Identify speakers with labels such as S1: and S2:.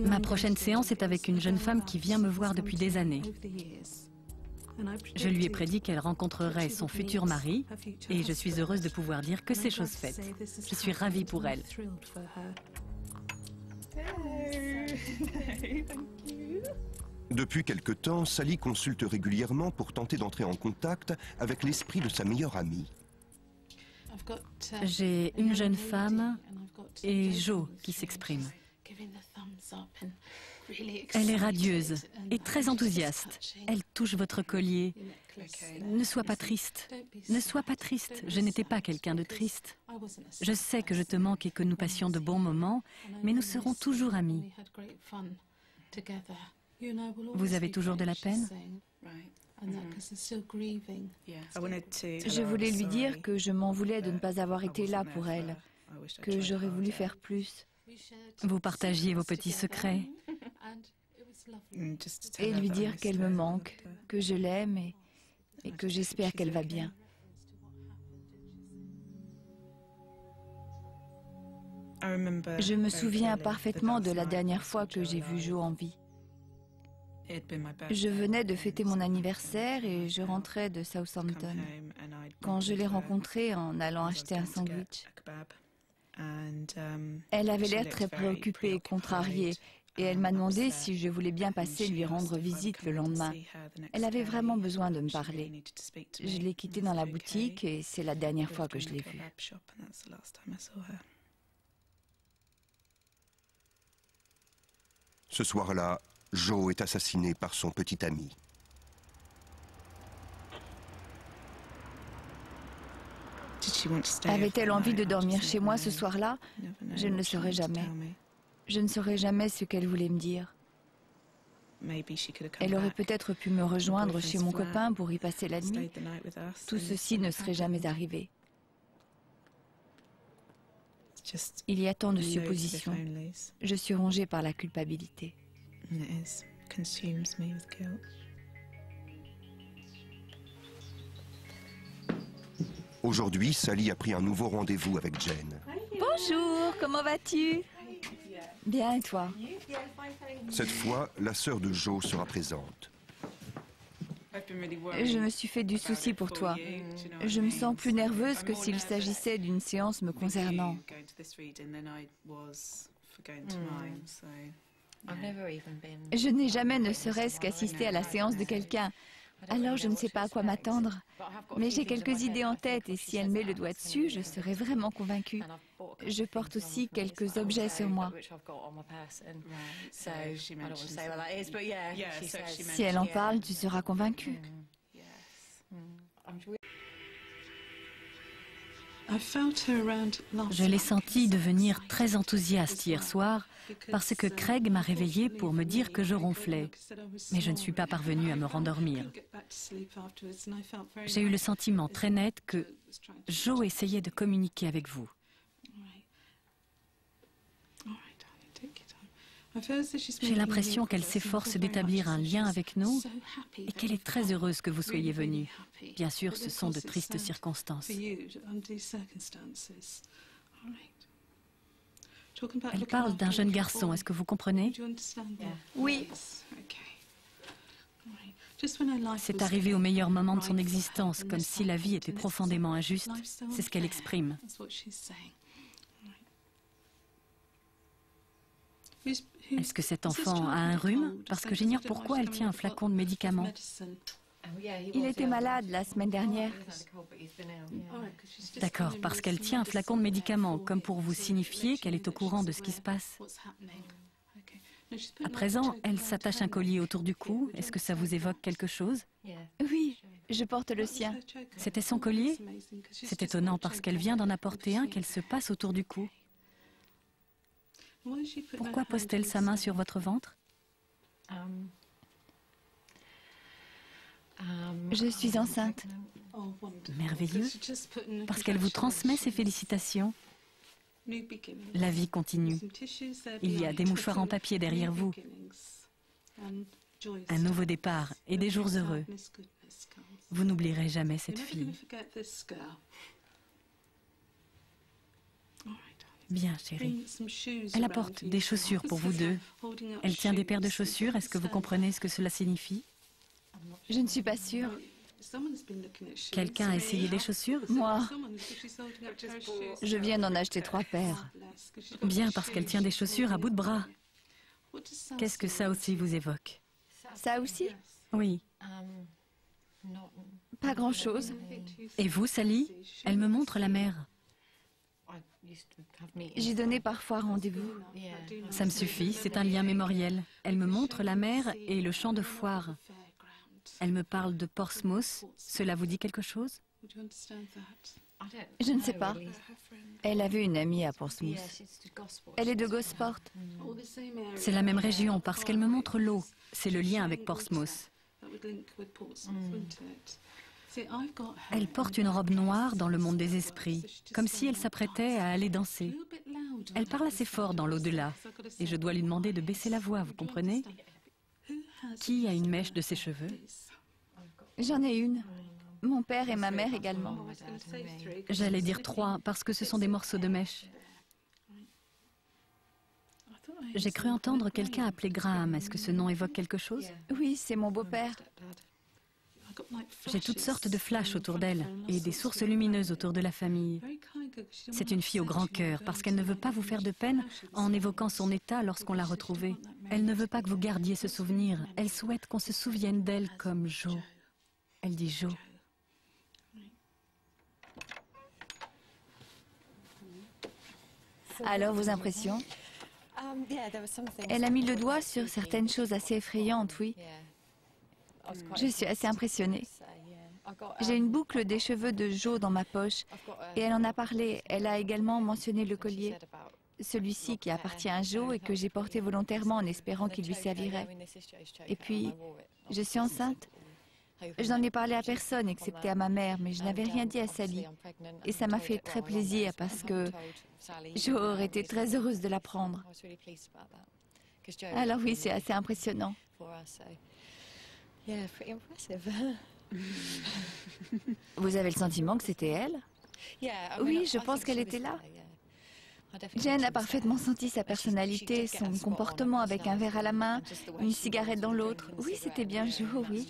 S1: Ma prochaine séance est avec une jeune femme qui vient me voir depuis des années. Je lui ai prédit qu'elle rencontrerait son futur mari et je suis heureuse de pouvoir dire que c'est chose faite. Je suis ravie pour elle.
S2: Depuis quelque temps, Sally consulte régulièrement pour tenter d'entrer en contact avec l'esprit de sa meilleure amie.
S1: J'ai une jeune femme et Jo qui s'exprime. Elle est radieuse et très enthousiaste. Elle touche votre collier. Ne sois pas triste. Ne sois pas triste. Je n'étais pas quelqu'un de triste. Je sais que je te manque et que nous passions de bons moments, mais nous serons toujours amis. Vous avez toujours de la peine?
S3: Je voulais lui dire que je m'en voulais de ne pas avoir été là pour elle, que j'aurais voulu faire plus.
S1: Vous partagiez vos petits secrets.
S3: Et lui dire qu'elle me manque, que je l'aime et que j'espère qu'elle va bien. Je me souviens parfaitement de la dernière fois que j'ai vu Jo en vie. Je venais de fêter mon anniversaire et je rentrais de Southampton quand je l'ai rencontrée en allant acheter un sandwich. Elle avait l'air très préoccupée et contrariée et elle m'a demandé si je voulais bien passer lui rendre visite le lendemain. Elle avait vraiment besoin de me parler. Je l'ai quittée dans la boutique et c'est la dernière fois que je l'ai vue.
S2: Ce soir-là, Jo est assassiné par son petit ami.
S3: Avait-elle envie de dormir chez moi ce soir-là? Je ne le saurais jamais. Je ne saurais jamais ce qu'elle voulait me dire. Elle aurait peut-être pu me rejoindre chez mon copain pour y passer la nuit. Tout ceci ne serait jamais arrivé. Il y a tant de suppositions. Je suis rongée par la culpabilité.
S2: Aujourd'hui, Sally a pris un nouveau rendez-vous avec Jane.
S3: Bonjour, comment vas-tu? Bien, et toi?
S2: Cette fois, la sœur de Jo sera présente.
S3: Je me suis fait du souci pour toi. Je me sens plus nerveuse que s'il s'agissait d'une séance me concernant. Je n'ai jamais ne serait-ce qu'assisté à la séance de quelqu'un. Alors je ne sais pas à quoi m'attendre. Mais j'ai quelques idées en tête et si elle met le doigt dessus, je serai vraiment convaincue. Je porte aussi quelques objets sur moi. Si elle en parle, tu seras convaincue.
S1: Je l'ai sentie devenir très enthousiaste hier soir parce que Craig m'a réveillée pour me dire que je ronflais. Mais je ne suis pas parvenue à me rendormir. J'ai eu le sentiment très net que Jo essayait de communiquer avec vous. J'ai l'impression qu'elle s'efforce d'établir un lien avec nous et qu'elle est très heureuse que vous soyez venu. Bien sûr, ce sont de tristes circonstances. Elle parle d'un jeune garçon, est-ce que vous comprenez?
S3: Oui.
S1: C'est arrivé au meilleur moment de son existence, comme si la vie était profondément injuste. C'est ce qu'elle exprime. Est-ce que cet enfant a un rhume? Parce que j'ignore pourquoi elle tient un flacon de médicaments.
S3: Il était malade la semaine dernière.
S1: D'accord, parce qu'elle tient un flacon de médicaments, comme pour vous signifier qu'elle est au courant de ce qui se passe. À présent, elle s'attache un collier autour du cou. Est-ce que ça vous évoque quelque chose?
S3: Oui, je porte le sien.
S1: C'était son collier? C'est étonnant parce qu'elle vient d'en apporter un qu'elle se passe autour du cou. Pourquoi pose-t-elle sa main sur votre ventre?
S3: Je suis enceinte.
S1: Merveilleux. Parce qu'elle vous transmet ses félicitations. La vie continue. Il y a des mouchoirs en papier derrière vous. Un nouveau départ et des jours heureux. Vous n'oublierez jamais cette fille. Bien, chérie. Elle apporte des chaussures pour vous deux. Elle tient des paires de chaussures. Est-ce que vous comprenez ce que cela signifie?
S3: Je ne suis pas sûre.
S1: Quelqu'un a essayé des chaussures?
S3: Moi, je viens d'en acheter 3 paires.
S1: Bien, parce qu'elle tient des chaussures à bout de bras. Qu'est-ce que ça aussi vous évoque?
S3: Ça aussi?
S1: Oui.
S3: Pas grand-chose.
S1: Et vous, Sally? Elle me montre la mer.
S3: J'y donnais parfois rendez-vous.
S1: Ça me suffit, c'est un lien mémoriel. Elle me montre la mer et le champ de foire. Elle me parle de Portsmouth. Cela vous dit quelque chose?
S3: Je ne sais pas. Elle avait une amie à Portsmouth. Elle est de Gosport.
S1: C'est la même région parce qu'elle me montre l'eau. C'est le lien avec Portsmouth. Elle porte une robe noire dans le monde des esprits, comme si elle s'apprêtait à aller danser. Elle parle assez fort dans l'au-delà, et je dois lui demander de baisser la voix, vous comprenez? Qui a une mèche de ses cheveux?
S3: J'en ai une. Mon père et ma mère également.
S1: J'allais dire 3, parce que ce sont des morceaux de mèche. J'ai cru entendre quelqu'un appeler Graham. Est-ce que ce nom évoque quelque chose?
S3: Oui, c'est mon beau-père.
S1: J'ai toutes sortes de flashs autour d'elle et des sources lumineuses autour de la famille. C'est une fille au grand cœur parce qu'elle ne veut pas vous faire de peine en évoquant son état lorsqu'on l'a retrouvée. Elle ne veut pas que vous gardiez ce souvenir. Elle souhaite qu'on se souvienne d'elle comme Jo. Elle dit Jo.
S3: Alors, vos impressions? Elle a mis le doigt sur certaines choses assez effrayantes, oui. Je suis assez impressionnée. J'ai une boucle des cheveux de Jo dans ma poche et elle en a parlé. Elle a également mentionné le collier. Celui-ci qui appartient à Jo et que j'ai porté volontairement en espérant qu'il lui servirait. Et puis, je suis enceinte. Je n'en ai parlé à personne excepté à ma mère, mais je n'avais rien dit à Sally. Et ça m'a fait très plaisir parce que Jo aurait été très heureuse de l'apprendre. Alors oui, c'est assez impressionnant. Vous avez le sentiment que c'était elle? Oui, je pense qu'elle était là. Jane a parfaitement senti sa personnalité, son comportement avec un verre à la main, une cigarette dans l'autre. Oui, c'était bien Jo, oui.